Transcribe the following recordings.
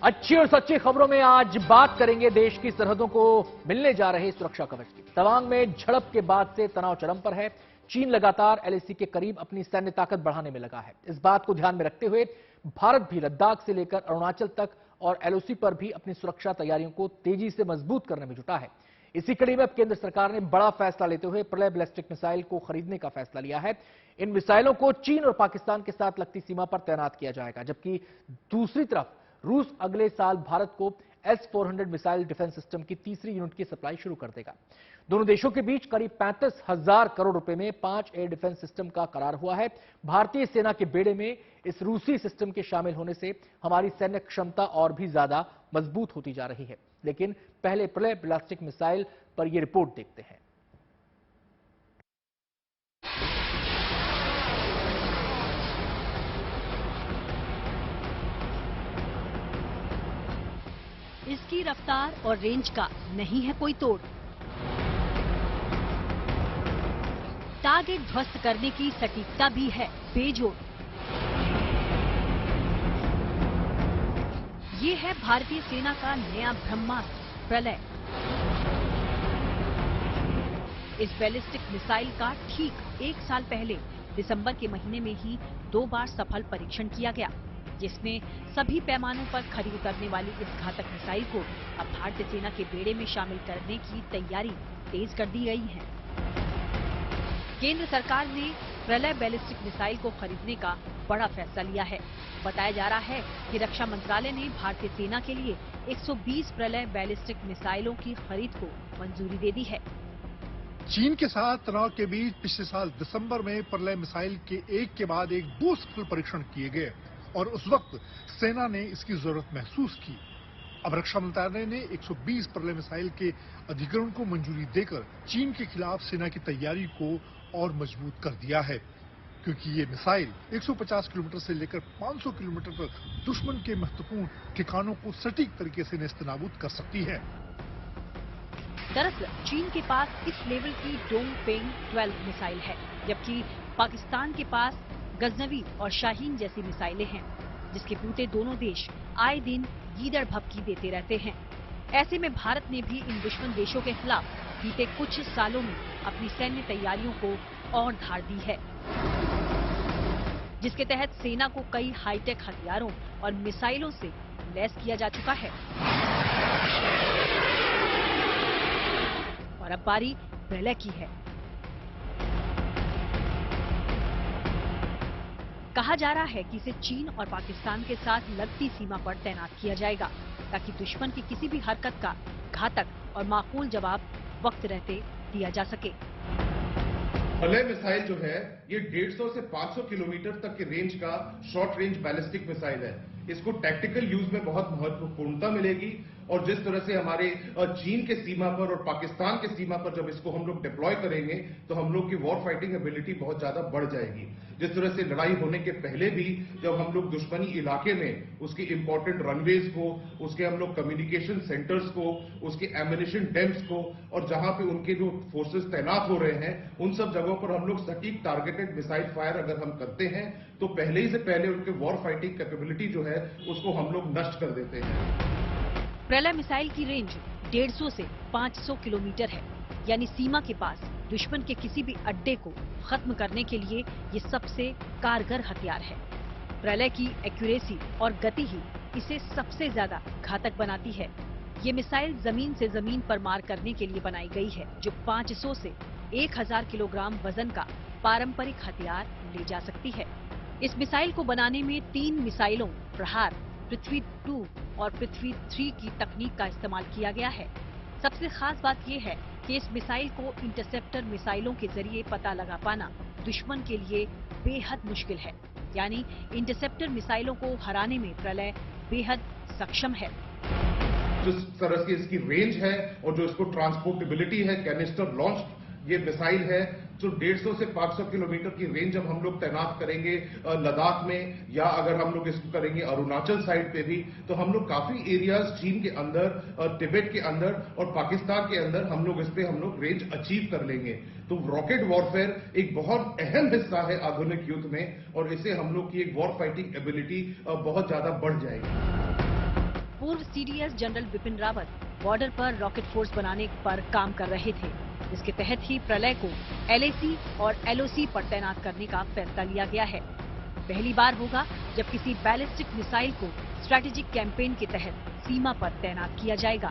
अच्छी और सच्ची खबरों में आज बात करेंगे देश की सरहदों को मिलने जा रहे सुरक्षा कवच की। तवांग में झड़प के बाद से तनाव चरम पर है। चीन लगातार एलएसी के करीब अपनी सैन्य ताकत बढ़ाने में लगा है। इस बात को ध्यान में रखते हुए भारत भी लद्दाख से लेकर अरुणाचल तक और एलओसी पर भी अपनी सुरक्षा तैयारियों को तेजी से मजबूत करने में जुटा है। इसी कड़ी में अब केंद्र सरकार ने बड़ा फैसला लेते हुए प्रलय बैलिस्टिक मिसाइल को खरीदने का फैसला लिया है। इन मिसाइलों को चीन और पाकिस्तान के साथ लगती सीमा पर तैनात किया जाएगा, जबकि दूसरी तरफ रूस अगले साल भारत को S-400 मिसाइल डिफेंस सिस्टम की तीसरी यूनिट की सप्लाई शुरू कर देगा। दोनों देशों के बीच करीब 35,000 करोड़ रुपए में 5 एयर डिफेंस सिस्टम का करार हुआ है। भारतीय सेना के बेड़े में इस रूसी सिस्टम के शामिल होने से हमारी सैन्य क्षमता और भी ज्यादा मजबूत होती जा रही है। लेकिन पहले प्रलय बैलिस्टिक मिसाइल पर यह रिपोर्ट देखते हैं। इसकी रफ्तार और रेंज का नहीं है कोई तोड़। टारगेट ध्वस्त करने की सटीकता भी है बेजोड़। ये है भारतीय सेना का नया ब्रह्मास्त्र प्रलय। इस बैलिस्टिक मिसाइल का ठीक 1 साल पहले दिसंबर के महीने में ही 2 बार सफल परीक्षण किया गया, जिसमें सभी पैमानों पर खरी उतरने वाली इस घातक मिसाइल को अब भारतीय सेना के बेड़े में शामिल करने की तैयारी तेज कर दी गई है। केंद्र सरकार ने प्रलय बैलिस्टिक मिसाइल को खरीदने का बड़ा फैसला लिया है। बताया जा रहा है कि रक्षा मंत्रालय ने भारतीय सेना के लिए 120 प्रलय बैलिस्टिक मिसाइलों की खरीद को मंजूरी दे दी है। चीन के साथ तनाव के बीच पिछले साल दिसंबर में प्रलय मिसाइल के एक के बाद एक 2 सफल परीक्षण किए गए और उस वक्त सेना ने इसकी जरूरत महसूस की। अब रक्षा मंत्रालय ने 120 प्रलय मिसाइल के अधिग्रहण को मंजूरी देकर चीन के खिलाफ सेना की तैयारी को और मजबूत कर दिया है, क्योंकि ये मिसाइल 150 किलोमीटर से लेकर 500 किलोमीटर तक दुश्मन के महत्वपूर्ण ठिकानों को सटीक तरीके से नेस्तनाबूद कर सकती है। दरअसल चीन के पास इस लेवल की डोंगफेंग 12 मिसाइल है, जबकि पाकिस्तान के पास गजनवी और शाहीन जैसी मिसाइलें हैं, जिसके बूते दोनों देश आए दिन गीदड़ भभकी देते रहते हैं। ऐसे में भारत ने भी इन दुश्मन देशों के खिलाफ बीते कुछ सालों में अपनी सैन्य तैयारियों को और धार दी है, जिसके तहत सेना को कई हाईटेक हथियारों और मिसाइलों से लैस किया जा चुका है। और अब बारी प्रलय की है। कहा जा रहा है कि इसे चीन और पाकिस्तान के साथ लगती सीमा पर तैनात किया जाएगा, ताकि दुश्मन की किसी भी हरकत का घातक और माकूल जवाब वक्त रहते दिया जा सके। प्रलय मिसाइल जो है ये 150 से 500 किलोमीटर तक के रेंज का शॉर्ट रेंज बैलिस्टिक मिसाइल है। इसको टैक्टिकल यूज में बहुत महत्वपूर्णता मिलेगी और जिस तरह से हमारे चीन के सीमा पर और पाकिस्तान के सीमा पर जब इसको हम लोग डिप्लॉय करेंगे तो हम लोग की वॉर फाइटिंग एबिलिटी बहुत ज्यादा बढ़ जाएगी। जिस तरह से लड़ाई होने के पहले भी जब हम लोग दुश्मनी इलाके में उसके इंपॉर्टेंट रनवेज को, उसके हम लोग कम्युनिकेशन सेंटर्स को, उसके एम्युनिशन डेम्स को और जहां पे उनके जो फोर्सेस तैनात हो रहे हैं उन सब जगहों पर हम लोग सटीक टारगेटेड मिसाइल फायर अगर हम करते हैं तो पहले ही से पहले उनके वॉर फाइटिंग कैपेबिलिटी जो है उसको हम लोग नष्ट कर देते हैं। प्रलय मिसाइल की रेंज 150 से 500 किलोमीटर है, यानी सीमा के पास दुश्मन के किसी भी अड्डे को खत्म करने के लिए ये सबसे कारगर हथियार है। प्रलय की एक्यूरेसी और गति ही इसे सबसे ज्यादा घातक बनाती है। ये मिसाइल जमीन से जमीन पर मार करने के लिए बनाई गई है, जो 500 से 1000 किलोग्राम वजन का पारंपरिक हथियार ले जा सकती है। इस मिसाइल को बनाने में 3 मिसाइलों प्रहार, पृथ्वी 2 और पृथ्वी 3 की तकनीक का इस्तेमाल किया गया है। सबसे खास बात यह है कि इस मिसाइल को इंटरसेप्टर मिसाइलों के जरिए पता लगा पाना दुश्मन के लिए बेहद मुश्किल है, यानी इंटरसेप्टर मिसाइलों को हराने में प्रलय बेहद सक्षम है। जिस तरह से इसकी रेंज है और जो इसको ट्रांसपोर्टेबिलिटी है, कैनिस्टर लॉन्च ये मिसाइल है, जो 150 से 500 किलोमीटर की रेंज जब हम लोग तैनात करेंगे लद्दाख में या अगर हम लोग इसको करेंगे अरुणाचल साइड पे भी, तो हम लोग काफी एरियाज चीन के अंदर, तिब्बत के अंदर और पाकिस्तान के अंदर हम लोग इस पे हम लोग रेंज अचीव कर लेंगे। तो रॉकेट वॉरफेयर एक बहुत अहम हिस्सा है आधुनिक युद्ध में और इससे हम लोग की एक वॉर फाइटिंग एबिलिटी बहुत ज्यादा बढ़ जाएगी। CDS general Bipin Rawat border पर रॉकेट फोर्स बनाने पर काम कर रहे थे। इसके तहत ही प्रलय को एलएसी और एलओसी पर तैनात करने का फैसला लिया गया है। पहली बार होगा जब किसी बैलिस्टिक मिसाइल को स्ट्रैटेजिक कैंपेन के तहत सीमा पर तैनात किया जाएगा।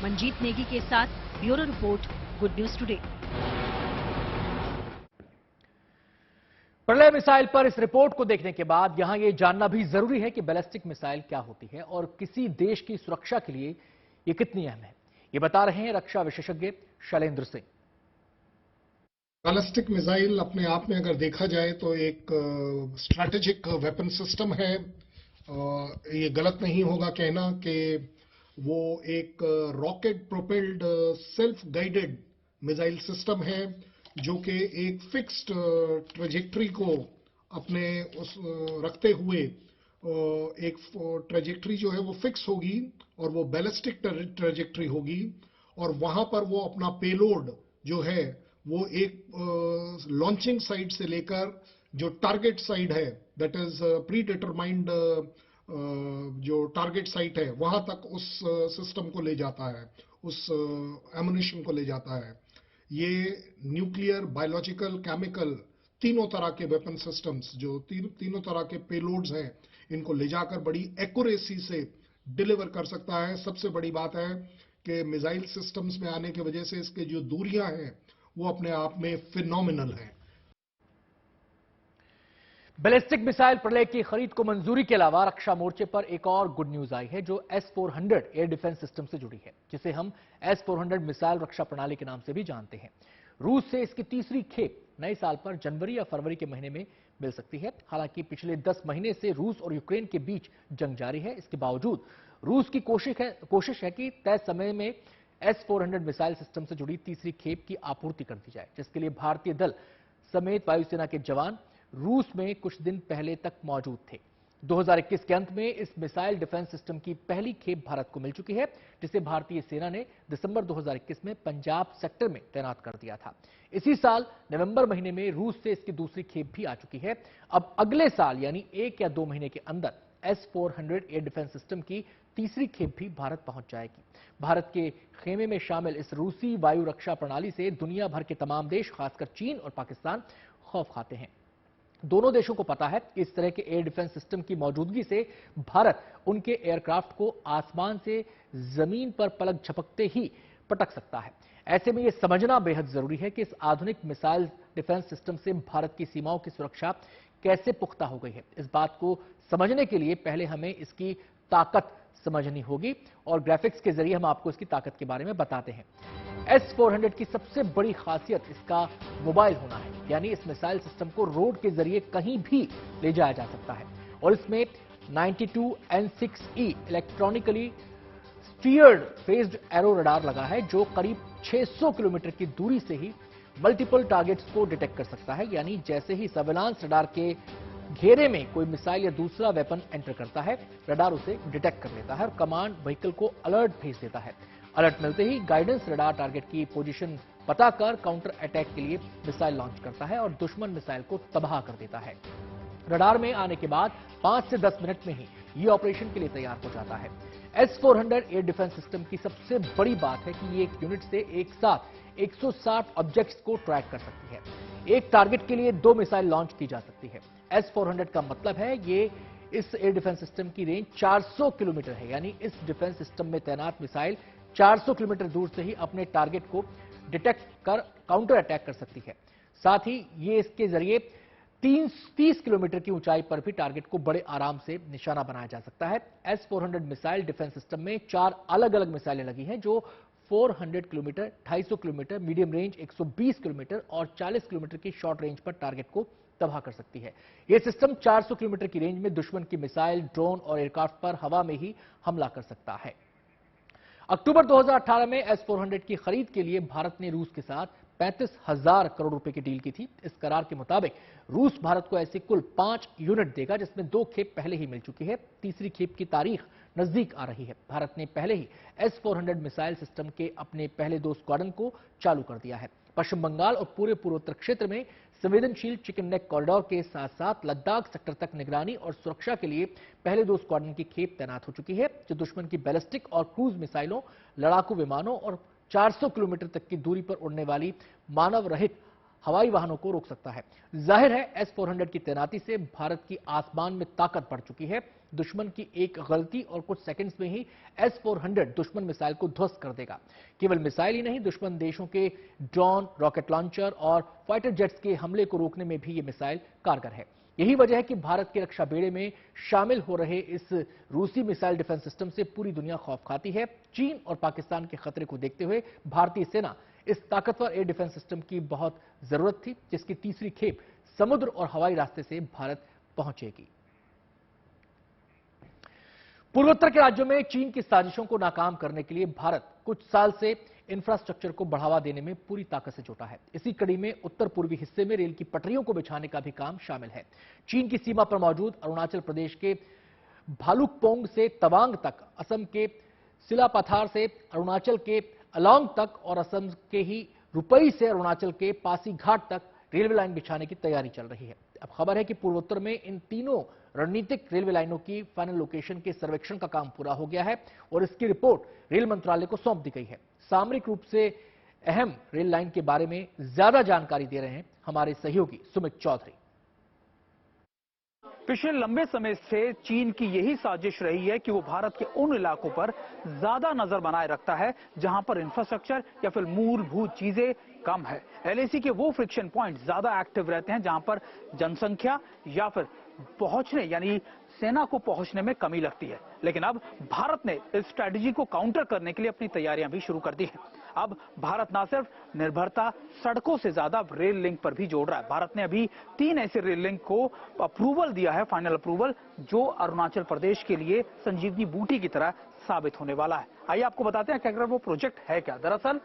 मंजीत नेगी के साथ bureau report, good news today. प्रलय मिसाइल पर इस रिपोर्ट को देखने के बाद यहां यह जानना भी जरूरी है कि बैलिस्टिक मिसाइल क्या होती है और किसी देश की सुरक्षा के लिए ये कितनी अहम है। ये बता रहे हैं रक्षा विशेषज्ञ शैलेंद्र सिंह। बैलिस्टिक मिसाइल अपने आप में अगर देखा जाए तो एक स्ट्रैटेजिक वेपन सिस्टम है। ये गलत नहीं होगा कहना कि वो एक rocket propelled self guided missile system है जो कि एक फिक्स्ड ट्रेजेक्ट्री को अपने उस रखते हुए एक ट्रेजेक्ट्री जो है वो फिक्स होगी और वो बैलिस्टिक ट्रेजेक्ट्री होगी और वहां पर वो अपना पेलोड जो है वो एक लॉन्चिंग साइड से लेकर जो टारगेट साइड है दैट इज प्री डिटरमाइंड जो टारगेट साइट है वहां तक उस सिस्टम को ले जाता है, उस एमुनिशन को ले जाता है। ये न्यूक्लियर, बायोलॉजिकल, केमिकल तीनों तरह के वेपन सिस्टम्स जो तीनों तरह के पेलोड्स हैं इनको ले जाकर बड़ी एक्यूरेसी से डिलीवर कर सकता है। सबसे बड़ी बात है कि मिसाइल सिस्टम्स में आने की वजह से इसके जो दूरियां हैं वो अपने आप में फिनोमिनल हैं। बैलिस्टिक मिसाइल प्रलय की खरीद को मंजूरी के अलावा रक्षा मोर्चे पर एक और गुड न्यूज आई है जो S-400 एयर डिफेंस सिस्टम से जुड़ी है, जिसे हम S-400 मिसाइल रक्षा प्रणाली के नाम से भी जानते हैं। रूस से इसकी तीसरी खेप नए साल पर जनवरी या फरवरी के महीने में मिल सकती है। हालांकि पिछले 10 महीने से रूस और यूक्रेन के बीच जंग जारी है। इसके बावजूद रूस की कोशिश है कि तय समय में S-400 मिसाइल सिस्टम से जुड़ी तीसरी खेप की आपूर्ति कर दी जाए, जिसके लिए भारतीय दल समेत वायुसेना के जवान रूस में कुछ दिन पहले तक मौजूद थे। 2021 के अंत में इस मिसाइल डिफेंस सिस्टम की पहली खेप भारत को मिल चुकी है, जिसे भारतीय सेना ने दिसंबर 2021 में पंजाब सेक्टर में तैनात कर दिया था। इसी साल नवंबर महीने में रूस से इसकी दूसरी खेप भी आ चुकी है। अब अगले साल यानी 1 या 2 महीने के अंदर S-400 एयर डिफेंस सिस्टम की तीसरी खेप भी भारत पहुंच जाएगी। भारत के खेमे में शामिल इस रूसी वायु रक्षा प्रणाली से दुनिया भर के तमाम देश, खासकर चीन और पाकिस्तान, खौफ खाते हैं। दोनों देशों को पता है कि इस तरह के एयर डिफेंस सिस्टम की मौजूदगी से भारत उनके एयरक्राफ्ट को आसमान से जमीन पर पलक झपकते ही पटक सकता है। ऐसे में यह समझना बेहद जरूरी है कि इस आधुनिक मिसाइल डिफेंस सिस्टम से भारत की सीमाओं की सुरक्षा कैसे पुख्ता हो गई है। इस बात को समझने के लिए पहले हमें इसकी ताकत समझनी होगी और ग्राफिक्स के जरिए हम आपको इसकी ताकत के बारे में बताते हैं। S-400 की सबसे बड़ी खासियत इसका मोबाइल होना है, यानी इस मिसाइल सिस्टम को रोड के जरिए कहीं भी ले जाया जा सकता है और इसमें 92N6E electronically steered faced arrow radar लगा है जो करीब 600 किलोमीटर की दूरी से ही मल्टीपल टारगेट्स को डिटेक्ट कर सकता है। यानी जैसे ही सर्विलांस रडार के घेरे में कोई मिसाइल या दूसरा वेपन एंटर करता है, रडार उसे डिटेक्ट कर लेता है और कमांड व्हीकल को अलर्ट भेज देता है। अलर्ट मिलते ही गाइडेंस रडार टारगेट की पोजीशन पता कर काउंटर अटैक के लिए मिसाइल लॉन्च करता है और दुश्मन मिसाइल को तबाह कर देता है। रडार में आने के बाद 5 से 10 मिनट में ही ये ऑपरेशन के लिए तैयार हो जाता है। S-400 एयर डिफेंस सिस्टम की सबसे बड़ी बात है कि ये एक यूनिट से एक साथ 160 ऑब्जेक्ट्स को ट्रैक कर सकती है। एक टारगेट के लिए 2 मिसाइल लॉन्च की जा सकती है। S-400 का मतलब है ये इस एयर डिफेंस सिस्टम की रेंज 400 किलोमीटर है, यानी इस डिफेंस सिस्टम में तैनात मिसाइल 400 किलोमीटर दूर से ही अपने टारगेट को डिटेक्ट कर काउंटर अटैक कर सकती है। साथ ही ये इसके जरिए 30 किलोमीटर की ऊंचाई पर भी टारगेट को बड़े आराम से निशाना बनाया जा सकता है। S-400 मिसाइल डिफेंस सिस्टम में 4 अलग अलग मिसाइलें लगी हैं जो 400 kilometre, 250 kilometre, medium range 120 kilometre और 40 किलोमीटर की शॉर्ट रेंज पर टारगेट को तबाह कर सकती है। यह सिस्टम 400 किलोमीटर की रेंज में दुश्मन की मिसाइल, ड्रोन और एयरक्राफ्ट पर हवा में ही हमला कर सकता है। अक्टूबर 2018 में S-400 की खरीद के लिए भारत ने रूस के साथ 35,000 करोड़ रुपए की डील की थी। इस करार के मुताबिक रूस भारत को ऐसी कुल 5 यूनिट देगा, जिसमें 2 खेप पहले ही मिल चुकी है। तीसरी खेप की तारीख नजदीक आ रही है। भारत ने पहले ही S-400 मिसाइल सिस्टम के अपने पहले 2 स्क्वाड्रन को चालू कर दिया है। पश्चिम बंगाल और पूरे पूर्वोत्तर क्षेत्र में संवेदनशील चिकन नेक कॉरिडोर के साथ साथ लद्दाख सेक्टर तक निगरानी और सुरक्षा के लिए पहले 2 स्क्वाड्रन की खेप तैनात हो चुकी है, जो दुश्मन की बैलिस्टिक और क्रूज मिसाइलों, लड़ाकू विमानों और 400 किलोमीटर तक की दूरी पर उड़ने वाली मानव रहित हवाई वाहनों को रोक सकता है। जाहिर है S-400 की तैनाती से भारत की आसमान में ताकत बढ़ चुकी है। दुश्मन की एक गलती और कुछ सेकंड्स में ही S-400 दुश्मन मिसाइल को ध्वस्त कर देगा। केवल मिसाइल ही नहीं, दुश्मन देशों के ड्रोन, रॉकेट लॉन्चर और फाइटर जेट्स के हमले को रोकने में भी ये मिसाइल कारगर है। यही वजह है कि भारत के रक्षा बेड़े में शामिल हो रहे इस रूसी मिसाइल डिफेंस सिस्टम से पूरी दुनिया खौफ खाती है। चीन और पाकिस्तान के खतरे को देखते हुए भारतीय सेना इस ताकतवर एयर डिफेंस सिस्टम की बहुत जरूरत थी, जिसकी तीसरी खेप समुद्र और हवाई रास्ते से भारत पहुंचेगी। पूर्वोत्तर के राज्यों में चीन की साजिशों को नाकाम करने के लिए भारत कुछ साल से इंफ्रास्ट्रक्चर को बढ़ावा देने में पूरी ताकत से जुटा है। इसी कड़ी में उत्तर पूर्वी हिस्से में रेल की पटरियों को बिछाने का भी काम शामिल है। चीन की सीमा पर मौजूद अरुणाचल प्रदेश के भालुकपोंग से तवांग तक, असम के सिलापाथार से अरुणाचल के अलोंग तक और असम के ही रुपई से अरुणाचल के पासीघाट तक रेलवे लाइन बिछाने की तैयारी चल रही है। अब खबर है कि पूर्वोत्तर में इन तीनों रणनीतिक रेलवे लाइनों की फाइनल लोकेशन के सर्वेक्षण का काम पूरा हो गया है और इसकी रिपोर्ट रेल मंत्रालय को सौंप दी गई है। सामरिक रूप से अहम रेल लाइन के बारे में ज्यादा जानकारी दे रहे हैं हमारे सहयोगी सुमित चौधरी। पिछले लंबे समय से चीन की यही साजिश रही है कि वो भारत के उन इलाकों पर ज्यादा नजर बनाए रखता है जहां पर इंफ्रास्ट्रक्चर या फिर मूलभूत चीजें कम है। एलएसी के वो फ्रिक्शन पॉइंट ज्यादा एक्टिव रहते हैं जहां पर जनसंख्या या फिर पहुंचने यानी सेना को पहुंचने में कमी लगती है। लेकिन अब भारत ने इस स्ट्रैटेजी को काउंटर करने के लिए अपनी तैयारियां भी शुरू कर दी हैं। अब भारत न सिर्फ निर्भरता सड़कों से ज्यादा रेल लिंक पर भी जोड़ रहा है। भारत ने अभी 3 ऐसे रेल लिंक को अप्रूवल दिया है, फाइनल अप्रूवल, जो अरुणाचल प्रदेश के लिए संजीवनी बूटी की तरह साबित होने वाला है। आइए आपको बताते हैं कि अगर वो प्रोजेक्ट है क्या। दरअसल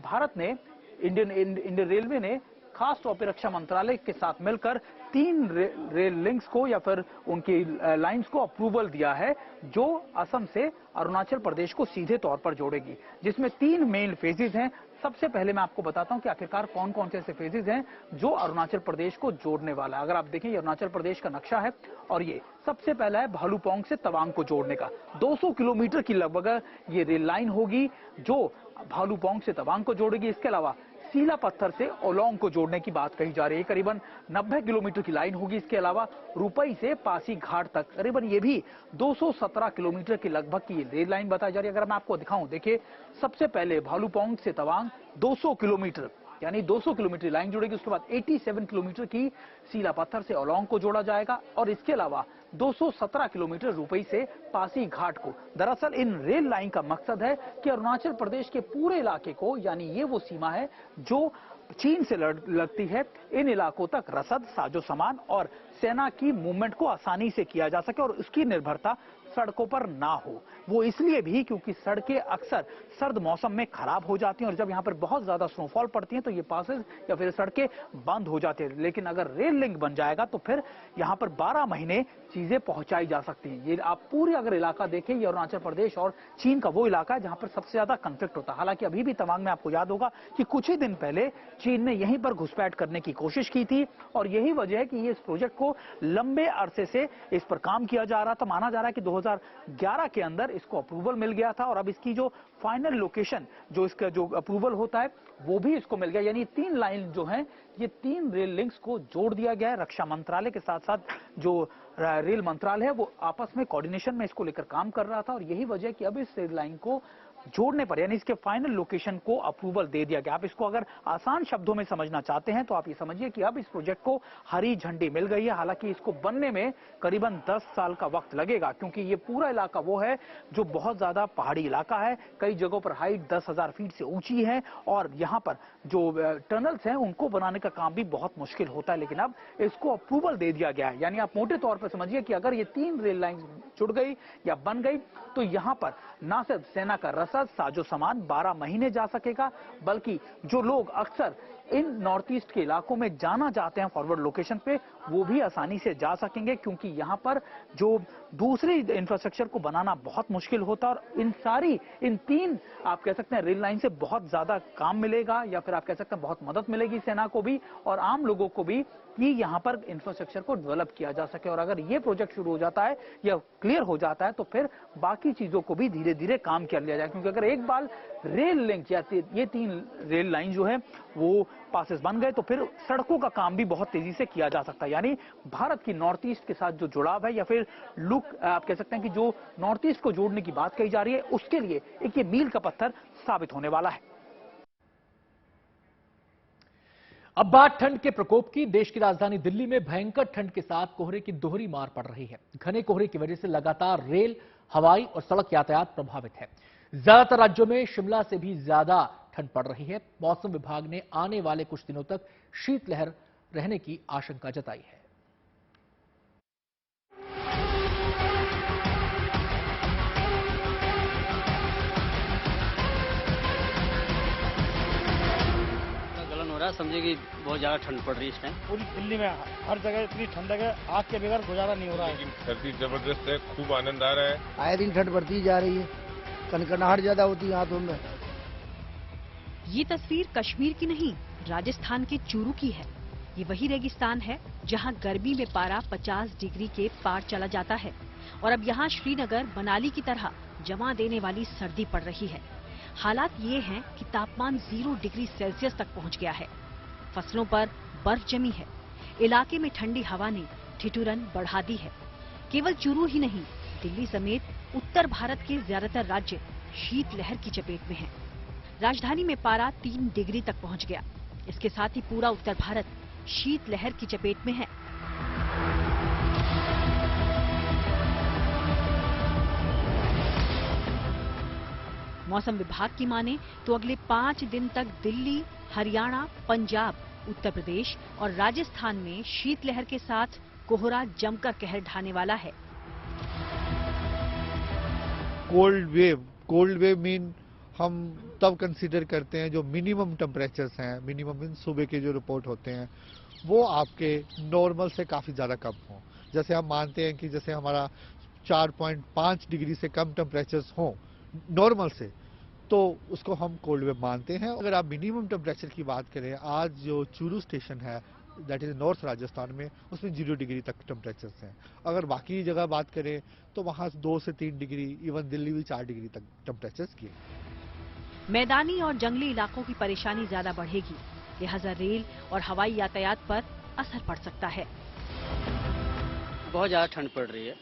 भारत ने इंडियन रेलवे ने खास तौर पर रक्षा मंत्रालय के साथ मिलकर 3 रेल लिंक्स को या फिर उनकी लाइंस को अप्रूवल दिया है, जो असम से अरुणाचल प्रदेश को सीधे तौर पर जोड़ेगी, जिसमें 3 मेन फेजेज हैं। सबसे पहले मैं आपको बताता हूं कि आखिरकार कौन कौन से ऐसे फेजेज हैं जो अरुणाचल प्रदेश को जोड़ने वाला है। अगर आप देखें, ये अरुणाचल प्रदेश का नक्शा है और ये सबसे पहला है भालुपोंग से तवांग को जोड़ने का। 200 किलोमीटर की लगभग ये रेल लाइन होगी जो भालुपोंग से तवांग को जोड़ेगी। इसके अलावा सीला पत्थर से ओलोंग को जोड़ने की बात कही जा रही है, करीबन 90 किलोमीटर की लाइन होगी। इसके अलावा रुपई से पासीघाट तक करीबन ये भी 217 किलोमीटर की लगभग की रेल लाइन बताई जा रही है। अगर मैं आपको दिखाऊं, देखिए सबसे पहले भालुपोंग से तवांग 200 किलोमीटर यानी 200 किलोमीटर लाइन जुड़ेगी। उसके बाद 87 किलोमीटर की सीला पत्थर से ओलोंग को जोड़ा जाएगा और इसके अलावा 217 किलोमीटर रुपई से पासीघाट को। दरअसल इन रेल लाइन का मकसद है कि अरुणाचल प्रदेश के पूरे इलाके को, यानी ये वो सीमा है जो चीन से लगती है, इन इलाकों तक रसद, साजो सामान और सेना की मूवमेंट को आसानी से किया जा सके और उसकी निर्भरता सड़कों पर ना हो। वो इसलिए भी क्योंकि सड़कें अक्सर सर्द मौसम में खराब हो जाती हैं और जब यहाँ पर बहुत ज्यादा स्नोफॉल पड़ती है तो ये पासेज या फिर सड़कें बंद हो जाती है। लेकिन अगर रेल लिंक बन जाएगा तो फिर यहाँ पर 12 महीने चीजें पहुंचाई जा सकती हैं। ये आप पूरी अगर इलाका देखें, ये अरुणाचल प्रदेश और चीन का वो इलाका है जहां पर सबसे ज्यादा कन्फ्लिक्ट होता है। हालांकि अभी भी तवांग में आपको याद होगा कि कुछ ही दिन पहले चीन ने यहीं पर घुसपैठ करने की कोशिश की थी और यही वजह है कि इस प्रोजेक्ट को लंबे अरसे से इस पर काम किया जा रहा था। माना जा रहा है कि 2011 के अंदर इसको अप्रूवल मिल गया था और अब इसकी जो फाइनल लोकेशन, जो इसका जो अप्रूवल होता है वो भी इसको मिल गया। यानी 3 लाइन जो हैं, ये 3 रेल लिंक्स को जोड़ दिया गया है। रक्षा मंत्रालय के साथ साथ जो रेल मंत्रालय है वो आपस में कोऑर्डिनेशन में इसको लेकर काम कर रहा था और यही वजह कि अब इस रेल लाइन को जोड़ने पर यानी इसके फाइनल लोकेशन को अप्रूवल दे दिया गया। आप इसको अगर आसान शब्दों में समझना चाहते हैं तो आप ये समझिए कि अब इस प्रोजेक्ट को हरी झंडी मिल गई है। हालांकि इसको बनने में करीबन 10 साल का वक्त लगेगा क्योंकि ये पूरा इलाका वो है जो बहुत ज्यादा पहाड़ी इलाका है। कई जगहों पर हाइट 10,000 फीट से ऊंची है और यहाँ पर जो टनल्स हैं उनको बनाने का काम भी बहुत मुश्किल होता है। लेकिन अब इसको अप्रूवल दे दिया गया है। यानी आप मोटे तौर पर समझिए कि अगर ये 3 रेल लाइन जुड़ गई या बन गई तो यहाँ पर न सिर्फ सेना का रसद, साजो सामान 12 महीने जा सकेगा, बल्कि जो लोग अक्सर इन नॉर्थ ईस्ट के इलाकों में जाना चाहते हैं फॉरवर्ड लोकेशन पे, वो भी आसानी से जा सकेंगे, क्योंकि यहाँ पर जो दूसरी इंफ्रास्ट्रक्चर को बनाना बहुत मुश्किल होता है। और इन तीन आप कह सकते हैं रेल लाइन से बहुत ज्यादा काम मिलेगा, या फिर आप कह सकते हैं बहुत मदद मिलेगी सेना को भी और आम लोगों को भी, कि यहाँ पर इंफ्रास्ट्रक्चर को डेवलप किया जा सके। और अगर ये प्रोजेक्ट शुरू हो जाता है या क्लियर हो जाता है तो फिर बाकी चीजों को भी धीरे धीरे काम कर लिया जाए, क्योंकि अगर एक बार रेल लिंक या ये तीन रेल लाइन जो है वो पासेस बन गए तो फिर सड़कों का काम भी बहुत तेजी से किया जा सकता है। यानी भारत की नॉर्थ ईस्ट के साथ जो जुड़ाव है, या फिर आप कह सकते हैं कि जो नॉर्थ ईस्ट को जोड़ने की बात कही जा रही है, उसके लिए एक ये मील का पत्थर साबित होने वाला है। अब बात ठंड के प्रकोप की। देश की राजधानी दिल्ली में भयंकर ठंड के साथ कोहरे की दोहरी मार पड़ रही है। घने कोहरे की वजह से लगातार रेल, हवाई और सड़क यातायात प्रभावित है। ज्यादातर राज्यों में शिमला से भी ज्यादा ठंड पड़ रही है। मौसम विभाग ने आने वाले कुछ दिनों तक शीतलहर रहने की आशंका जताई है। समझे कि बहुत ज्यादा ठंड पड़ रही है इस टाइम। पूरी दिल्ली में हर जगह इतनी ठंडक है, आग के बगैर गुजारा नहीं हो रहा है। लेकिन सर्दी जबरदस्त है, खूब आनंद आ रहा है। आए दिन ठंड बढ़ती जा रही है, कनकनाहट ज्यादा होती है हाथों में। ये तस्वीर कश्मीर की नहीं, राजस्थान के चूरू की है। ये वही रेगिस्तान है जहां गर्मी में पारा 50 डिग्री के पार चला जाता है और अब यहाँ श्रीनगर, मनाली की तरह जमा देने वाली सर्दी पड़ रही है। हालात ये हैं कि तापमान 0 डिग्री सेल्सियस तक पहुंच गया है। फसलों पर बर्फ जमी है। इलाके में ठंडी हवा ने ठिठुरन बढ़ा दी है। केवल चूरू ही नहीं, दिल्ली समेत उत्तर भारत के ज्यादातर राज्य शीतलहर की चपेट में हैं। राजधानी में पारा 3 डिग्री तक पहुंच गया। इसके साथ ही पूरा उत्तर भारत शीतलहर की चपेट में है। मौसम विभाग की माने तो अगले 5 दिन तक दिल्ली, हरियाणा, पंजाब, उत्तर प्रदेश और राजस्थान में शीतलहर के साथ कोहरा जमकर कहर ढाने वाला है। कोल्ड वेव मीन हम तब कंसीडर करते हैं जो मिनिमम टेम्परेचर्स हैं, मिनिमम मीन सुबह के जो रिपोर्ट होते हैं वो आपके नॉर्मल से काफी ज्यादा कम हो। जैसे हम मानते हैं कि जैसे हमारा 4.5 डिग्री से कम टेम्परेचर्स हों नॉर्मल से, तो उसको हम कोल्ड वेव मानते हैं। अगर आप मिनिमम टेम्परेचर की बात करें, आज जो चूरू स्टेशन है दैट इज नॉर्थ राजस्थान में, उसमें 0 डिग्री तक टेम्परेचर्स हैं। अगर बाकी जगह बात करें तो वहाँ 2 से 3 डिग्री, इवन दिल्ली भी 4 डिग्री तक टेम्परेचर्स किए। मैदानी और जंगली इलाकों की परेशानी ज्यादा बढ़ेगी, लिहाजा रेल और हवाई यातायात पर असर पड़ सकता है। बहुत ज्यादा ठंड पड़ रही है।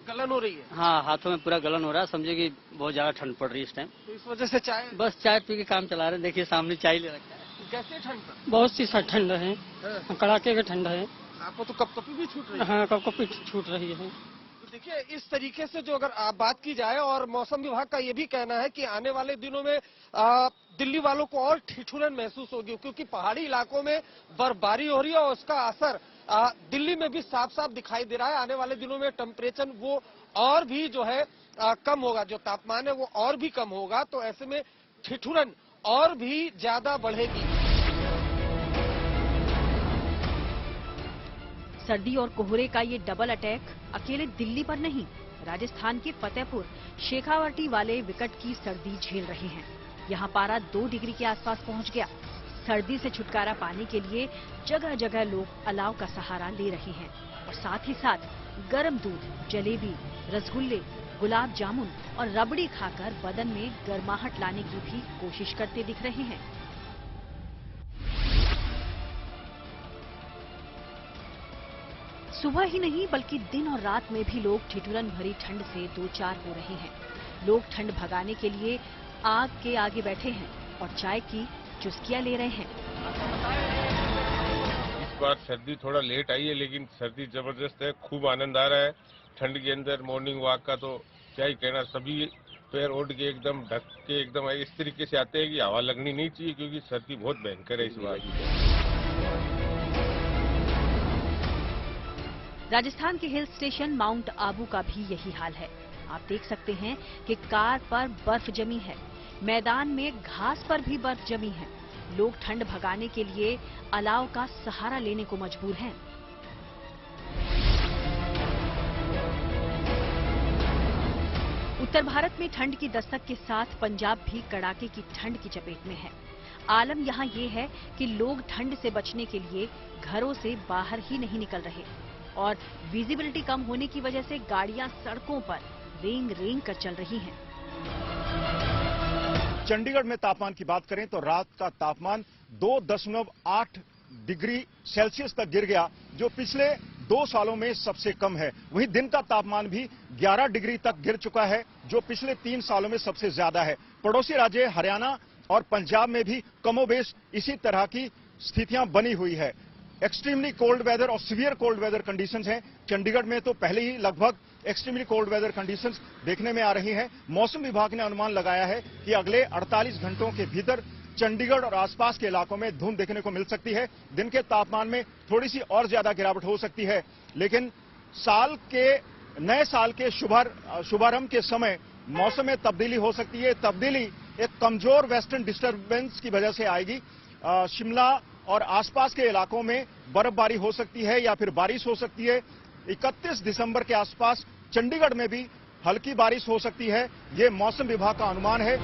गलन हो रही है? हाँ, हाथों में पूरा गलन हो रहा है। समझे कि बहुत ज्यादा ठंड पड़ रही है इस टाइम। तो इस वजह से बस चाय पी के काम चला रहे हैं। देखिए सामने चाय ले रखा है। कैसे ठंड? बहुत सी ठंड है, कड़ाके की ठंड है। आपको तो कपकपी भी छूट रही है? हाँ, कपकपी छूट रही है। तो देखिए, इस तरीके से जो अगर आप बात की जाए, और मौसम विभाग का ये भी कहना है कि आने वाले दिनों में दिल्ली वालों को और ठिठुरन महसूस होगी, क्योंकि पहाड़ी इलाकों में बर्फबारी हो रही है और उसका असर दिल्ली में भी साफ साफ दिखाई दे रहा है। आने वाले दिनों में टेम्परेचर वो और भी जो है कम होगा, जो तापमान है वो और भी कम होगा, तो ऐसे में ठिठुरन और भी ज्यादा बढ़ेगी। सर्दी और कोहरे का ये डबल अटैक अकेले दिल्ली पर नहीं, राजस्थान के फतेहपुर, शेखावाटी वाले विकट की सर्दी झेल रहे हैं। यहाँ पारा 2 डिग्री के आसपास पहुँच गया। सर्दी से छुटकारा पाने के लिए जगह जगह लोग अलाव का सहारा ले रहे हैं और साथ ही साथ गर्म दूध, जलेबी, रसगुल्ले, गुलाब जामुन और रबड़ी खाकर बदन में गर्माहट लाने की भी कोशिश करते दिख रहे हैं। सुबह ही नहीं बल्कि दिन और रात में भी लोग ठिठुरन भरी ठंड से दो चार हो रहे हैं। लोग ठंड भगाने के लिए आग के आगे बैठे हैं और चाय की चुस्कियां ले रहे हैं। इस बार सर्दी थोड़ा लेट आई है, लेकिन सर्दी जबरदस्त है, खूब आनंद आ रहा है। ठंड के अंदर मॉर्निंग वॉक का तो क्या ही कहना, सभी पैर ओढ़ के एकदम ढक के एकदम इस तरीके से आते हैं कि हवा लगनी नहीं चाहिए, क्योंकि सर्दी बहुत भयंकर है इस बार। राजस्थान के हिल स्टेशन माउंट आबू का भी यही हाल है। आप देख सकते हैं कि कार पर बर्फ जमी है, मैदान में घास पर भी बर्फ जमी है। लोग ठंड भगाने के लिए अलाव का सहारा लेने को मजबूर हैं। उत्तर भारत में ठंड की दस्तक के साथ पंजाब भी कड़ाके की ठंड की चपेट में है। आलम यहाँ ये है कि लोग ठंड से बचने के लिए घरों से बाहर ही नहीं निकल रहे और विजिबिलिटी कम होने की वजह से गाड़ियां सड़कों पर रेंग रेंग कर चल रही हैं। चंडीगढ़ में तापमान की बात करें तो रात का तापमान 2.8 डिग्री सेल्सियस तक गिर गया, जो पिछले 2 सालों में सबसे कम है। वहीं दिन का तापमान भी 11 डिग्री तक गिर चुका है, जो पिछले 3 सालों में सबसे ज्यादा है। पड़ोसी राज्य हरियाणा और पंजाब में भी कमोबेश इसी तरह की स्थितियां बनी हुई है। एक्सट्रीमली कोल्ड वेदर और सीवियर कोल्ड वेदर कंडीशंस हैं। चंडीगढ़ में तो पहले ही लगभग एक्सट्रीमली कोल्ड वेदर कंडीशंस देखने में आ रही हैं। मौसम विभाग ने अनुमान लगाया है कि अगले 48 घंटों के भीतर चंडीगढ़ और आसपास के इलाकों में धुंध देखने को मिल सकती है। दिन के तापमान में थोड़ी सी और ज्यादा गिरावट हो सकती है, लेकिन नए साल के शुभारंभ के समय मौसम में तब्दीली हो सकती है। तब्दीली एक कमजोर वेस्टर्न डिस्टर्बेंस की वजह से आएगी। शिमला और आसपास के इलाकों में बर्फबारी हो सकती है या फिर बारिश हो सकती है। 31 दिसंबर के आसपास चंडीगढ़ में भी हल्की बारिश हो सकती है, ये मौसम विभाग का अनुमान है।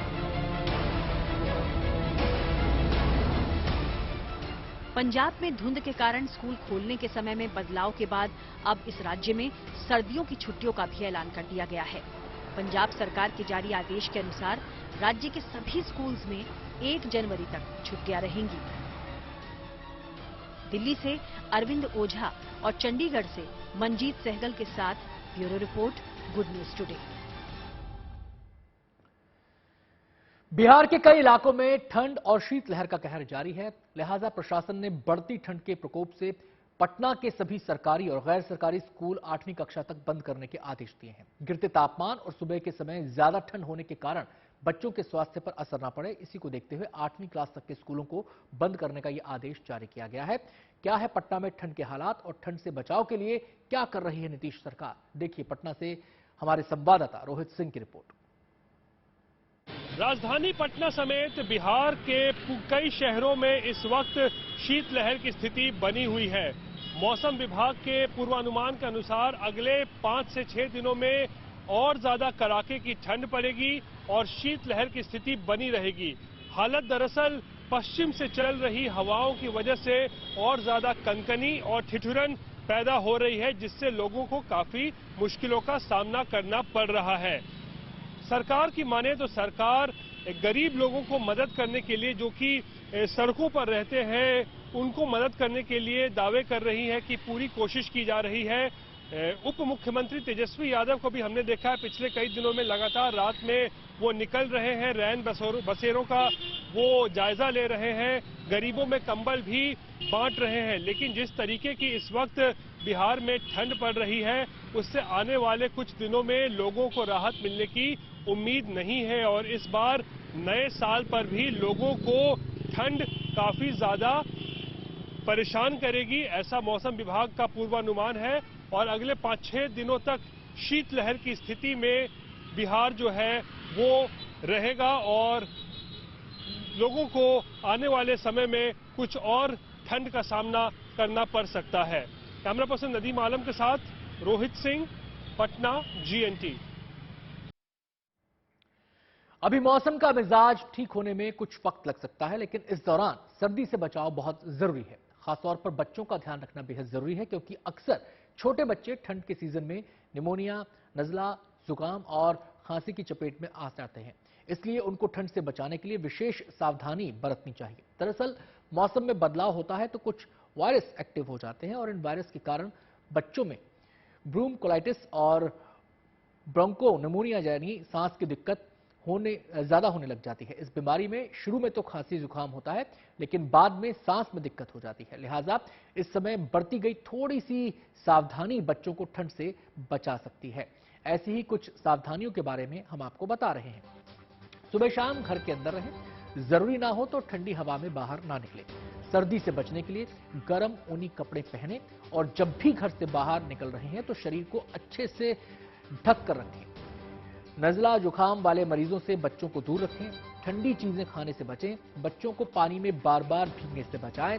पंजाब में धुंध के कारण स्कूल खोलने के समय में बदलाव के बाद अब इस राज्य में सर्दियों की छुट्टियों का भी ऐलान कर दिया गया है। पंजाब सरकार के जारी आदेश के अनुसार राज्य के सभी स्कूल्स में 1 जनवरी तक छुट्टियां रहेंगी। दिल्ली से अरविंद ओझा और चंडीगढ़ से मंजीत सहगल के साथ bureau report, good news today. Bihar के कई इलाकों में ठंड और शीतलहर का कहर जारी है, लिहाजा प्रशासन ने बढ़ती ठंड के प्रकोप से पटना के सभी सरकारी और गैर सरकारी स्कूल 8वीं कक्षा तक बंद करने के आदेश दिए हैं। गिरते तापमान और सुबह के समय ज्यादा ठंड होने के कारण बच्चों के स्वास्थ्य पर असर न पड़े, इसी को देखते हुए 8वीं क्लास तक के स्कूलों को बंद करने का यह आदेश जारी किया गया है। क्या है पटना में ठंड के हालात और ठंड से बचाव के लिए क्या कर रही है नीतीश सरकार? देखिए पटना से हमारे संवाददाता रोहित सिंह की रिपोर्ट। राजधानी पटना समेत बिहार के कई शहरों में इस वक्त शीतलहर की स्थिति बनी हुई है। मौसम विभाग के पूर्वानुमान के अनुसार अगले 5 से 6 दिनों में और ज्यादा कड़ाके की ठंड पड़ेगी और शीतलहर की स्थिति बनी रहेगी। हालत दरअसल पश्चिम से चल रही हवाओं की वजह से और ज्यादा कनकनी और ठिठुरन पैदा हो रही है, जिससे लोगों को काफी मुश्किलों का सामना करना पड़ रहा है। सरकार की माने तो सरकार गरीब लोगों को मदद करने के लिए, जो कि सड़कों पर रहते हैं, उनको मदद करने के लिए दावे कर रही है कि पूरी कोशिश की जा रही है। उप मुख्यमंत्री तेजस्वी यादव को भी हमने देखा है पिछले कई दिनों में लगातार रात में वो निकल रहे हैं, रैन बसेरों का वो जायजा ले रहे हैं, गरीबों में कंबल भी बांट रहे हैं। लेकिन जिस तरीके की इस वक्त बिहार में ठंड पड़ रही है, उससे आने वाले कुछ दिनों में लोगों को राहत मिलने की उम्मीद नहीं है और इस बार नए साल पर भी लोगों को ठंड काफी ज्यादा परेशान करेगी, ऐसा मौसम विभाग का पूर्वानुमान है। और अगले 5-6 दिनों तक शीतलहर की स्थिति में बिहार जो है वो रहेगा और लोगों को आने वाले समय में कुछ और ठंड का सामना करना पड़ सकता है। कैमरा पर्सन नदीम आलम के साथ रोहित सिंह, पटना, GNT। अभी मौसम का मिजाज ठीक होने में कुछ वक्त लग सकता है, लेकिन इस दौरान सर्दी से बचाव बहुत जरूरी है। खासतौर पर बच्चों का ध्यान रखना बेहद जरूरी है, क्योंकि अक्सर छोटे बच्चे ठंड के सीजन में निमोनिया, नजला, जुकाम और खांसी की चपेट में आ जाते हैं। इसलिए उनको ठंड से बचाने के लिए विशेष सावधानी बरतनी चाहिए। दरअसल मौसम में बदलाव होता है तो कुछ वायरस एक्टिव हो जाते हैं और इन वायरस के कारण बच्चों में ब्रूमकोलाइटिस और ब्रोंको निमोनिया यानी सांस की दिक्कत ज्यादा होने लग जाती है। इस बीमारी में शुरू में तो खांसी जुकाम होता है, लेकिन बाद में सांस में दिक्कत हो जाती है। लिहाजा इस समय बरती गई थोड़ी सी सावधानी बच्चों को ठंड से बचा सकती है। ऐसी ही कुछ सावधानियों के बारे में हम आपको बता रहे हैं। सुबह शाम घर के अंदर रहें, जरूरी ना हो तो ठंडी हवा में बाहर ना निकले। सर्दी से बचने के लिए गर्म ऊनी कपड़े पहने और जब भी घर से बाहर निकल रहे हैं तो शरीर को अच्छे से ढक कर रखें। नजला जुकाम वाले मरीजों से बच्चों को दूर रखें। ठंडी चीजें खाने से बचें, बच्चों को पानी में बार बार भीगने से बचाएं।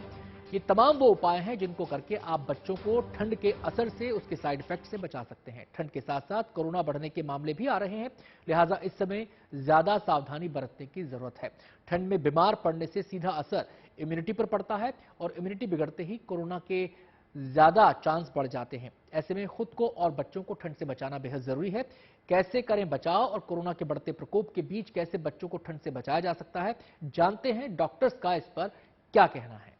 ये तमाम वो उपाय हैं जिनको करके आप बच्चों को ठंड के असर से, उसके साइड इफेक्ट से बचा सकते हैं। ठंड के साथ साथ कोरोना बढ़ने के मामले भी आ रहे हैं, लिहाजा इस समय ज्यादा सावधानी बरतने की जरूरत है। ठंड में बीमार पड़ने से सीधा असर इम्यूनिटी पर पड़ता है और इम्यूनिटी बिगड़ते ही कोरोना के ज्यादा चांस बढ़ जाते हैं। ऐसे में खुद को और बच्चों को ठंड से बचाना बेहद जरूरी है। कैसे करें बचाव और कोरोना के बढ़ते प्रकोप के बीच कैसे बच्चों को ठंड से बचाया जा सकता है, जानते हैं डॉक्टर्स का इस पर क्या कहना है।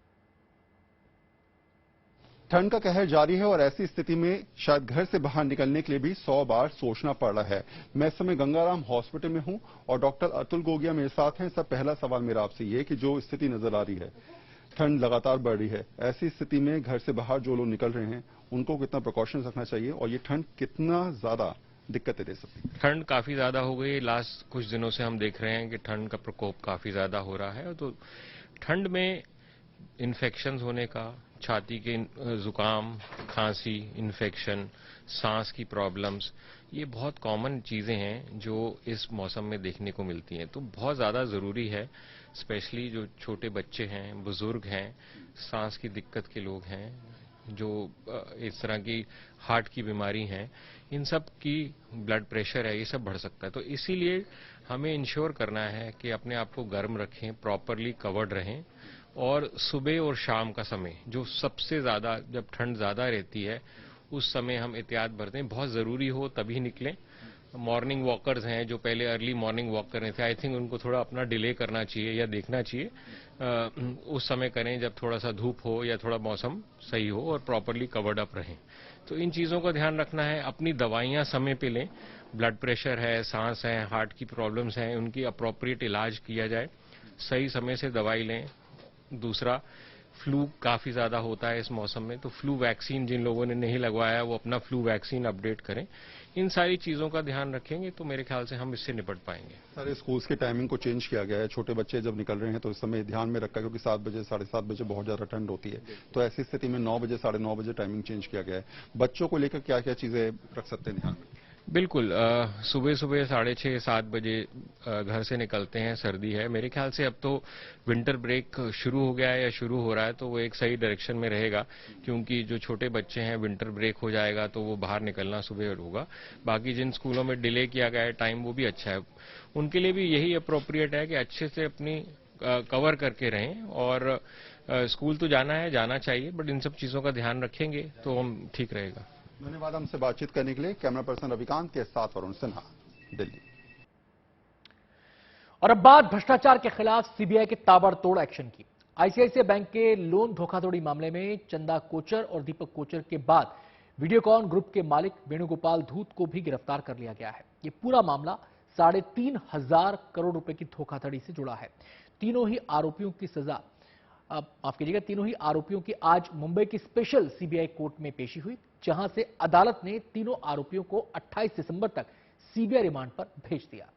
ठंड का कहर जारी है और ऐसी स्थिति में शायद घर से बाहर निकलने के लिए भी 100 बार सोचना पड़ रहा है। मैं इस समय गंगाराम हॉस्पिटल में हूं और डॉक्टर अतुल गोगिया मेरे साथ हैं। सब पहला सवाल मेरा आपसे ये कि जो स्थिति नजर आ रही है, ठंड लगातार बढ़ रही है, ऐसी स्थिति में घर से बाहर जो लोग निकल रहे हैं उनको कितना प्रिकॉशंस रखना चाहिए और ये ठंड कितना ज्यादा दिक्कतें दे सकती है? ठंड काफी ज्यादा हो गई। लास्ट कुछ दिनों से हम देख रहे हैं कि ठंड का प्रकोप काफी ज्यादा हो रहा है। तो ठंड में इन्फेक्शन होने का, छाती के जुकाम, खांसी, इन्फेक्शन, सांस की प्रॉब्लम्स, ये बहुत कॉमन चीजें हैं जो इस मौसम में देखने को मिलती हैं। तो बहुत ज्यादा जरूरी है, स्पेशली जो छोटे बच्चे हैं, बुजुर्ग हैं, सांस की दिक्कत के लोग हैं, जो इस तरह की हार्ट की बीमारी है, इन सब की ब्लड प्रेशर है, ये सब बढ़ सकता है। तो इसीलिए हमें इंश्योर करना है कि अपने आप को गर्म रखें, प्रॉपरली कवर्ड रहें और सुबह और शाम का समय जो सबसे ज्यादा, जब ठंड ज्यादा रहती है उस समय हम एहतियात बरतें। बहुत जरूरी हो तभी निकलें। मॉर्निंग वॉकर्स हैं जो पहले अर्ली मॉर्निंग वॉक कर रहे थे, आई थिंक उनको थोड़ा अपना डिले करना चाहिए या देखना चाहिए, उस समय करें जब थोड़ा सा धूप हो या थोड़ा मौसम सही हो और प्रॉपरली कवर्ड अप रहें। तो इन चीजों का ध्यान रखना है। अपनी दवाइयां समय पे लें। ब्लड प्रेशर है, सांस है, हार्ट की प्रॉब्लम्स हैं, उनकी अप्रोप्रिएट इलाज किया जाए, सही समय से दवाई लें। दूसरा, फ्लू काफी ज्यादा होता है इस मौसम में, तो फ्लू वैक्सीन जिन लोगों ने नहीं लगवाया वो अपना फ्लू वैक्सीन अपडेट करें। इन सारी चीजों का ध्यान रखेंगे तो मेरे ख्याल से हम इससे निपट पाएंगे। सारे स्कूल्स की टाइमिंग को चेंज किया गया है। छोटे बच्चे जब निकल रहे हैं तो इस समय ध्यान में रखा, क्योंकि 7 बजे 7:30 बजे बहुत ज्यादा ठंड होती है, तो ऐसी स्थिति में 9 बजे 9:30 बजे टाइमिंग चेंज किया गया है। बच्चों को लेकर क्या क्या चीजें रख सकते हैं ध्यान में? बिल्कुल, सुबह 6:30 7 बजे घर से निकलते हैं, सर्दी है। मेरे ख्याल से अब तो विंटर ब्रेक शुरू हो गया है या शुरू हो रहा है, तो वो एक सही डायरेक्शन में रहेगा, क्योंकि जो छोटे बच्चे हैं विंटर ब्रेक हो जाएगा तो वो बाहर निकलना सुबह होगा। बाकी जिन स्कूलों में डिले किया गया है टाइम, वो भी अच्छा है, उनके लिए भी यही अप्रोप्रिएट है कि अच्छे से अपनी कवर करके रहें। और स्कूल तो जाना चाहिए, बट इन सब चीजों का ध्यान रखेंगे तो हम ठीक रहेगा। धन्यवाद हमसे बातचीत करने के लिए। कैमरा पर्सन रविकांत के साथ वरुण सिन्हा, दिल्ली। और अब बात भ्रष्टाचार के खिलाफ सीबीआई के ताबड़तोड़ एक्शन की। आईसीआईसीआई बैंक के लोन धोखाधड़ी मामले में चंदा कोचर और दीपक कोचर के बाद वीडियोकॉन ग्रुप के मालिक वेणुगोपाल धूत को भी गिरफ्तार कर लिया गया है। ये पूरा मामला 3,500 करोड़ रुपए की धोखाधड़ी से जुड़ा है। तीनों ही आरोपियों की सजा, माफ कीजिएगा, तीनों ही आरोपियों की आज मुंबई की स्पेशल सीबीआई कोर्ट में पेशी हुई, जहां से अदालत ने तीनों आरोपियों को 28 दिसंबर तक सीबीआई रिमांड पर भेज दिया।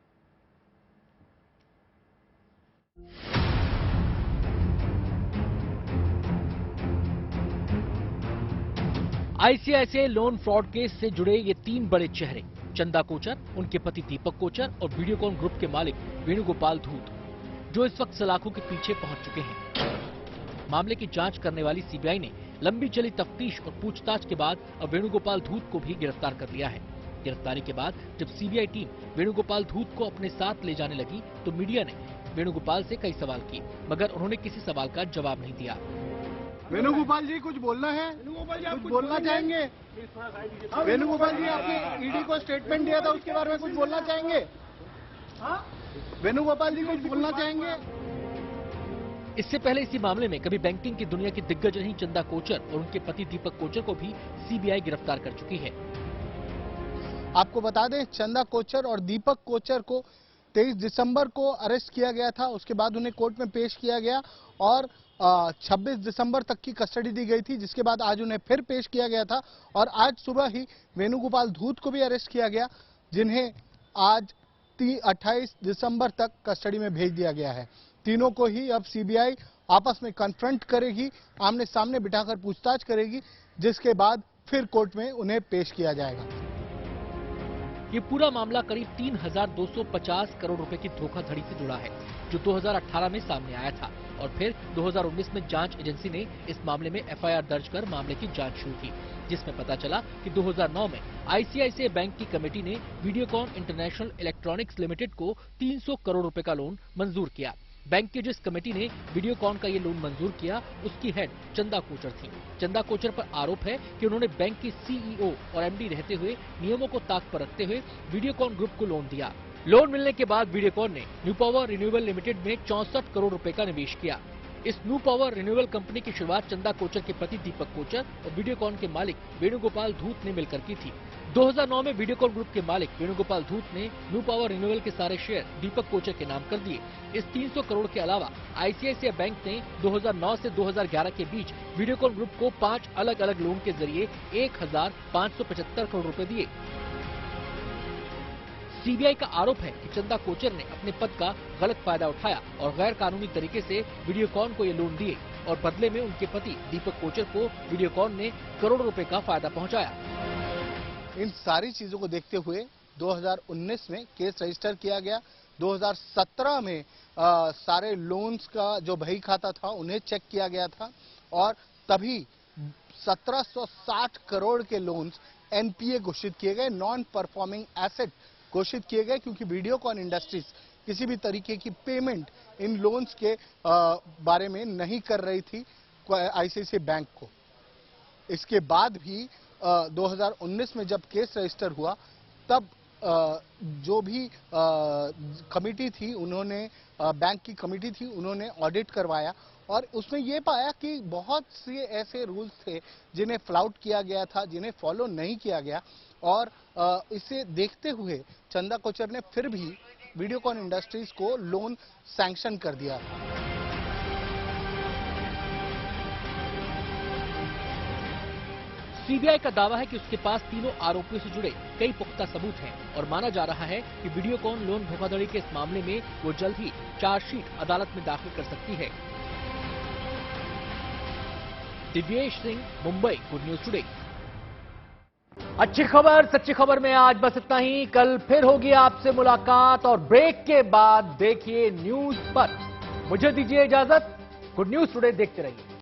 आईसीआईसीआई लोन फ्रॉड केस से जुड़े ये 3 बड़े चेहरे, चंदा कोचर, उनके पति दीपक कोचर और वीडियोकॉन ग्रुप के मालिक वेणुगोपाल धूत, जो इस वक्त सलाखों के पीछे पहुंच चुके हैं। मामले की जांच करने वाली सीबीआई ने लंबी चली तफ्तीश और पूछताछ के बाद अब वेणुगोपाल धूत को भी गिरफ्तार कर लिया है। गिरफ्तारी के बाद जब सीबीआई टीम वेणुगोपाल धूत को अपने साथ ले जाने लगी तो मीडिया ने वेणुगोपाल से कई सवाल किए, मगर उन्होंने किसी सवाल का जवाब नहीं दिया। वेणुगोपाल जी कुछ बोलना है? कुछ बोलना चाहेंगे? वेणुगोपाल जी, आपने ईडी को स्टेटमेंट दिया था, उसके बारे में कुछ बोलना चाहेंगे? वेणुगोपाल जी कुछ बोलना चाहेंगे? इससे पहले इसी मामले में कभी बैंकिंग की दुनिया की दिग्गज रही चंदा कोचर और उनके पति दीपक कोचर को भी सीबीआई गिरफ्तार कर चुकी है। आपको बता दें, चंदा कोचर और दीपक कोचर को 23 दिसंबर को अरेस्ट किया गया था। उसके बाद उन्हें कोर्ट में पेश किया गया और 26 दिसंबर तक की कस्टडी दी गई थी, जिसके बाद आज उन्हें फिर पेश किया गया था और आज सुबह ही वेणुगोपाल धूत को भी अरेस्ट किया गया, जिन्हें आज 28 दिसंबर तक कस्टडी में भेज दिया गया है। तीनों को ही अब सीबीआई आपस में कन्फ्रंट करेगी, आमने सामने बिठाकर पूछताछ करेगी, जिसके बाद फिर कोर्ट में उन्हें पेश किया जाएगा। ये पूरा मामला करीब 3,250 करोड़ रुपए की धोखाधड़ी से जुड़ा है, जो 2018 में सामने आया था और फिर 2019 में जांच एजेंसी ने इस मामले में एफआईआर दर्ज कर मामले की जांच शुरू की, जिसमें पता चला कि 2009 में आईसीआईसीआई बैंक की कमेटी ने वीडियोकॉन इंटरनेशनल इलेक्ट्रॉनिक्स लिमिटेड को 300 करोड़ रुपए का लोन मंजूर किया। बैंक की जिस कमेटी ने वीडियोकॉन का ये लोन मंजूर किया, उसकी हेड चंदा कोचर थी। चंदा कोचर पर आरोप है कि उन्होंने बैंक की सीईओ और एमडी रहते हुए नियमों को ताक पर रखते हुए वीडियोकॉन ग्रुप को लोन दिया। लोन मिलने के बाद वीडियोकॉन ने न्यू पावर रिन्यूएबल लिमिटेड में 64 करोड़ रुपए का निवेश किया। इस न्यू पावर रिन्यूएबल कंपनी की शुरुआत चंदा कोचर के पति दीपक कोचर और वीडियोकॉन के मालिक वेणुगोपाल धूत ने मिलकर की थी। 2009 में वीडियोकॉन ग्रुप के मालिक वेणुगोपाल धूत ने न्यू पावर रिन्यूएबल के सारे शेयर दीपक कोचर के नाम कर दिए। इस 300 करोड़ के अलावा आईसीआईसीआई बैंक ने 2009 से 2011 के बीच वीडियोकॉन ग्रुप को 5 अलग अलग लोन के जरिए 1,575 करोड़ रुपए दिए। सीबीआई का आरोप है कि चंदा कोचर ने अपने पद का गलत फायदा उठाया और गैर कानूनी तरीके से वीडियोकॉन को ये लोन दिए और बदले में उनके पति दीपक कोचर को वीडियोकॉन ने करोड़ों रुपए का फायदा पहुंचाया। इन सारी चीजों को देखते हुए 2019 में केस रजिस्टर किया गया। 2017 में सारे लोन्स का जो बही खाता था उन्हें चेक किया गया था और तभी 1760 करोड़ के लोन्स एनपीए घोषित किए गए, नॉन परफॉर्मिंग एसेट घोषित किए गए, क्योंकि वीडियोकॉन इंडस्ट्रीज किसी भी तरीके की पेमेंट इन लोन्स के बारे में नहीं कर रही थी आईसीआईसीआई बैंक को। इसके बाद भी 2019 में जब केस रजिस्टर हुआ तब जो भी कमेटी थी, उन्होंने बैंक की कमेटी थी, उन्होंने ऑडिट करवाया और उसमें ये पाया कि बहुत से ऐसे रूल्स थे जिन्हें फ्लाउट किया गया था, जिन्हें फॉलो नहीं किया गया और इसे देखते हुए चंदा कोचर ने फिर भी वीडियोकॉन इंडस्ट्रीज को लोन सैंक्शन कर दिया। सीबीआई का दावा है कि उसके पास तीनों आरोपियों से जुड़े कई पुख्ता सबूत हैं और माना जा रहा है कि वीडियोकॉन लोन धोखाधड़ी के इस मामले में वो जल्द ही चार्जशीट अदालत में दाखिल कर सकती है। Divyesh Singh, Mumbai, good news today. अच्छी खबर, सच्ची खबर में आज बस इतना ही। कल फिर होगी आपसे मुलाकात और ब्रेक के बाद देखिए न्यूज पर। मुझे दीजिए इजाजत। गुड न्यूज टुडे देखते रहिए।